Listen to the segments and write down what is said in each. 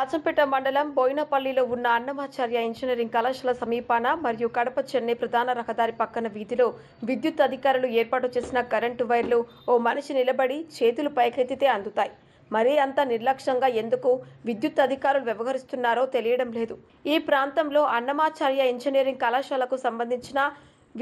రాజంపేట మండలం బోయినపల్లిలో ఉన్న అన్నమాచార్య ఇంజనీరింగ్ కళాశాల సమీపాన మరియు కడప చెన్నై ప్రధాన రహదారి పక్కన వీధిలో విద్యుత్ అధికారులు ఏర్పాటు చేసిన కరెంటు వైర్లు ఓ మనిషి నిలబడి చేతులు పైకెత్తితే అందుతాయి. మరీ అంత నిర్లక్ష్యంగా ఎందుకు విద్యుత్ అధికారులు వ్యవహరిస్తున్నారో తెలియడం లేదు. ఈ ప్రాంతంలో అన్నమాచార్య ఇంజనీరింగ్ కళాశాలకు సంబంధించిన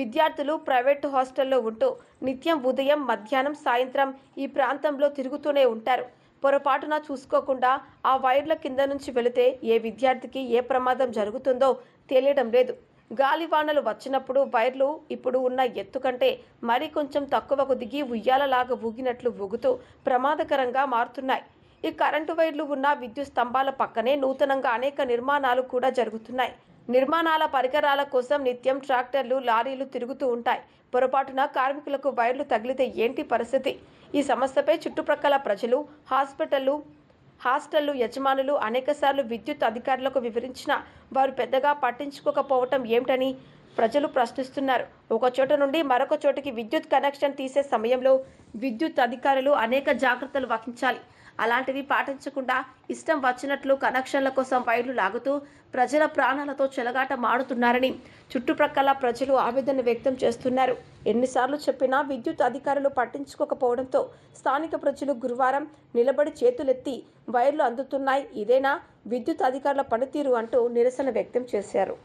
విద్యార్థులు ప్రైవేటు హాస్టల్లో ఉంటూ నిత్యం ఉదయం, మధ్యాహ్నం, సాయంత్రం ఈ ప్రాంతంలో తిరుగుతూనే ఉంటారు. పొరపాటున చూసుకోకుండా ఆ వైర్ల కింద నుంచి వెళితే ఏ విద్యార్థికి ఏ ప్రమాదం జరుగుతుందో తెలియడం లేదు. గాలివానలు వచ్చినప్పుడు వైర్లు ఇప్పుడు ఉన్న ఎత్తు కంటే మరి కొంచెం తక్కువకు దిగి ఉయ్యాలలాగా ఊగినట్లు ఊగుతూ ప్రమాదకరంగా మారుతున్నాయి. ఈ కరెంటు వైర్లు ఉన్న విద్యుత్ స్తంభాల పక్కనే నూతనంగా అనేక నిర్మాణాలు కూడా జరుగుతున్నాయి. నిర్మాణాల పరికరాల కోసం నిత్యం ట్రాక్టర్లు, లారీలు తిరుగుతూ ఉంటాయి. పొరపాటున కార్మికులకు వైర్లు తగిలితే ఏంటి పరిస్థితి? ఈ సమస్యపై చుట్టుప్రక్కల ప్రజలు, హాస్టళ్లు యజమానులు అనేకసార్లు విద్యుత్ అధికారులకు వివరించినా వారు పెద్దగా పట్టించుకోకపోవటం ఏమిటని ప్రజలు ప్రశ్నిస్తున్నారు. ఒక చోట నుండి మరొక చోటికి విద్యుత్ కనెక్షన్ తీసే సమయంలో విద్యుత్ అధికారులు అనేక జాగ్రత్తలు వహించాలి. అలాంటివి పాటించకుండా ఇష్టం వచ్చినట్లు కనెక్షన్ల కోసం వైర్లు లాగుతూ ప్రజల ప్రాణాలతో చెలగాట మాడుతున్నారని చుట్టుప్రక్కల ప్రజలు ఆవేదన వ్యక్తం చేస్తున్నారు. ఎన్నిసార్లు చెప్పినా విద్యుత్ అధికారులు పట్టించుకోకపోవడంతో స్థానిక ప్రజలు గురువారం నిలబడి చేతులెత్తి వైర్లు అందుతున్నాయి, ఇదేనా విద్యుత్ అధికారుల పనితీరు అంటూ నిరసన వ్యక్తం చేశారు.